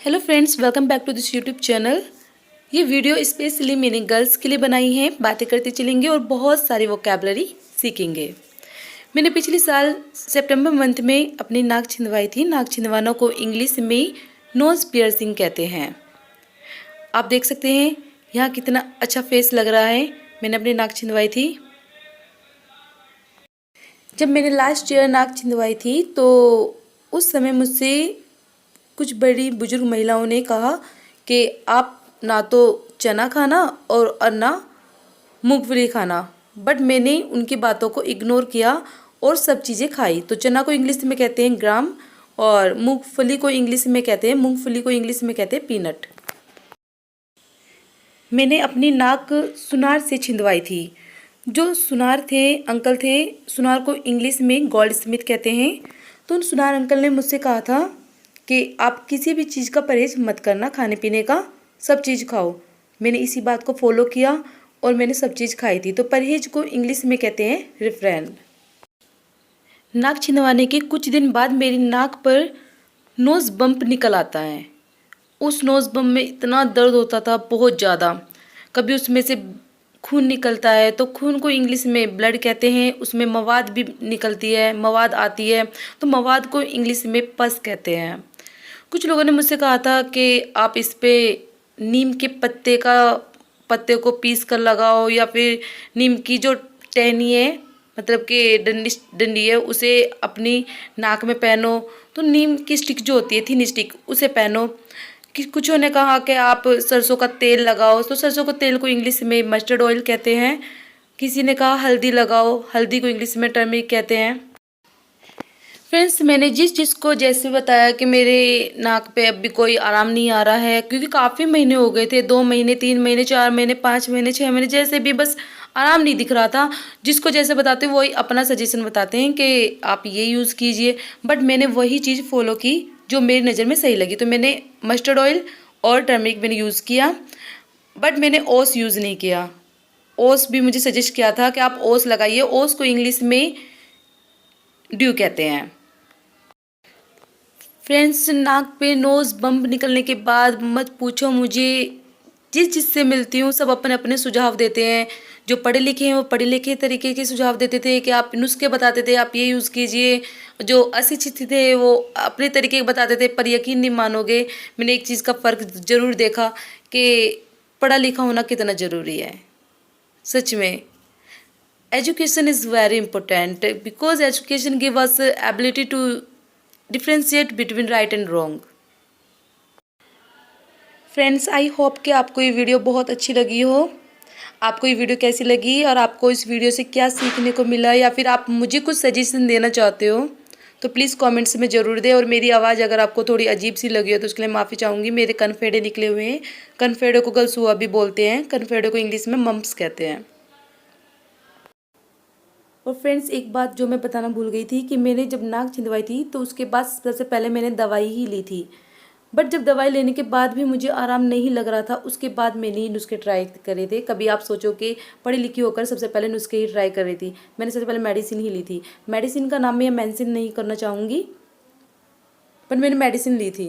Hello friends, welcome back to this YouTube channel. ये video specially मैंने girls के लिए बनाई है। बातें करते चलेंगे और बहुत सारी वोकैबलरी सीखेंगे। मैंने पिछले साल सितंबर मंथ में अपनी नाक छिंदवाई थी। नाक छिंदवाना को इंग्लिश में नोज़ पियर्सिंग कहते हैं। आप देख सकते हैं यहाँ कितना अच्छा फेस लग रहा है। मैंने अपनी नाक छिंदवाई थी। जब मैंने लास्ट ईयर नाक छिंदवाई थी तो उस समय मुझसे कुछ बड़ी बुजुर्ग महिलाओं ने कहा कि आप ना तो चना खाना और ना मूंगफली खाना, बट मैंने उनकी बातों को इग्नोर किया और सब चीज़ें खाई। तो चना को इंग्लिश में कहते हैं ग्राम और मूंगफली को इंग्लिश में कहते हैं पीनट। मैंने अपनी नाक सुनार से छिंदवाई थी। जो सुनार थे, अंकल थे, सुनार को इंग्लिश में गोल्ड स्मिथ कहते हैं। तो उन सुनार अंकल ने मुझसे कहा था कि आप किसी भी चीज़ का परहेज मत करना, खाने पीने का सब चीज़ खाओ। मैंने इसी बात को फॉलो किया और मैंने सब चीज़ खाई थी। तो परहेज को इंग्लिश में कहते हैं रिफ्रेन। नाक छिंदवाने के कुछ दिन बाद मेरी नाक पर नोज़ बम्प निकल आता है। उस नोज़ बम्प में इतना दर्द होता था, बहुत ज़्यादा। कभी उसमें से खून निकलता है तो खून को इंग्लिश में ब्लड कहते हैं। उसमें मवाद भी निकलती है, मवाद आती है तो मवाद को इंग्लिश में पस कहते हैं। कुछ लोगों ने मुझसे कहा था कि आप इस पे नीम के पत्ते को पीस कर लगाओ, या फिर नीम की जो टहनी है, मतलब कि डंडी है, उसे अपनी नाक में पहनो। तो नीम की स्टिक जो होती है, थिन स्टिक, उसे पहनो। कि कुछों ने कहा कि आप सरसों का तेल लगाओ, तो सरसों का तेल को इंग्लिश में मस्टर्ड ऑयल कहते हैं। किसी ने कहा हल्दी लगाओ, हल्दी को इंग्लिश में टर्मरिक कहते हैं। फ्रेंड्स, मैंने जिस चीज़ को जैसे बताया कि मेरे नाक पे अब भी कोई आराम नहीं आ रहा है, क्योंकि काफ़ी महीने हो गए थे, 2 महीने, 3 महीने, 4 महीने, 5 महीने, 6 महीने, जैसे भी बस आराम नहीं दिख रहा था। जिसको जैसे बताते हैं वही अपना सजेशन बताते हैं कि आप ये यूज़ कीजिए, बट मैंने वही चीज़ फॉलो की जो मेरी नज़र में सही लगी। तो मैंने मस्टर्ड ऑयल और टर्मरिक मैंने यूज़ किया, बट मैंने ओस यूज़ नहीं किया। ओस भी मुझे सजेस्ट किया था कि आप ओस लगाइए। ओस को इंग्लिश में ड्यू कहते हैं। फ्रेंड्स, नाक पे नोज़ बम्प निकलने के बाद मत पूछो मुझे, जिस जिससे मिलती हूँ सब अपने अपने सुझाव देते हैं। जो पढ़े लिखे हैं वो पढ़े लिखे तरीके के सुझाव देते थे कि आप नुस्खे बताते थे, आप ये यूज़ कीजिए। जो अशिक्षित थे वो अपने तरीके के बताते थे, पर यकीन नहीं मानोगे, मैंने एक चीज़ का फ़र्क ज़रूर देखा कि पढ़ा लिखा होना कितना ज़रूरी है। सच में education is very important because education give us ability to differentiate between right and wrong. Friends, I hope कि आपको ये वीडियो बहुत अच्छी लगी हो। आपको ये वीडियो कैसी लगी और आपको इस वीडियो से क्या सीखने को मिला, या फिर आप मुझे कुछ सजेशन देना चाहते हो तो प्लीज़ कमेंट्स में ज़रूर दें। और मेरी आवाज़ अगर आपको थोड़ी अजीब सी लगी हो तो उसके लिए माफ़ी चाहूँगी। मेरे कनफेड़े निकले हुए हैं। कनफेड़े को गलसुआ भी बोलते हैं, कनफेड़े को इंग्लिश में मम्प्स कहते हैं। और फ्रेंड्स, एक बात जो मैं बताना भूल गई थी कि मैंने जब नाक छिंदवाई थी तो उसके बाद सबसे पहले मैंने दवाई ही ली थी। बट जब दवाई लेने के बाद भी मुझे आराम नहीं लग रहा था, उसके बाद मैंने ही नुस्खे ट्राई करे थे। कभी आप सोचो कि पढ़ी लिखी होकर सबसे पहले नुस्खे ही ट्राई कर रही थी। मैंने सबसे पहले मेडिसिन ही ली थी। मेडिसिन का नाम मैं मेंशन नहीं करना चाहूँगी, पर मैंने मेडिसिन ली थी।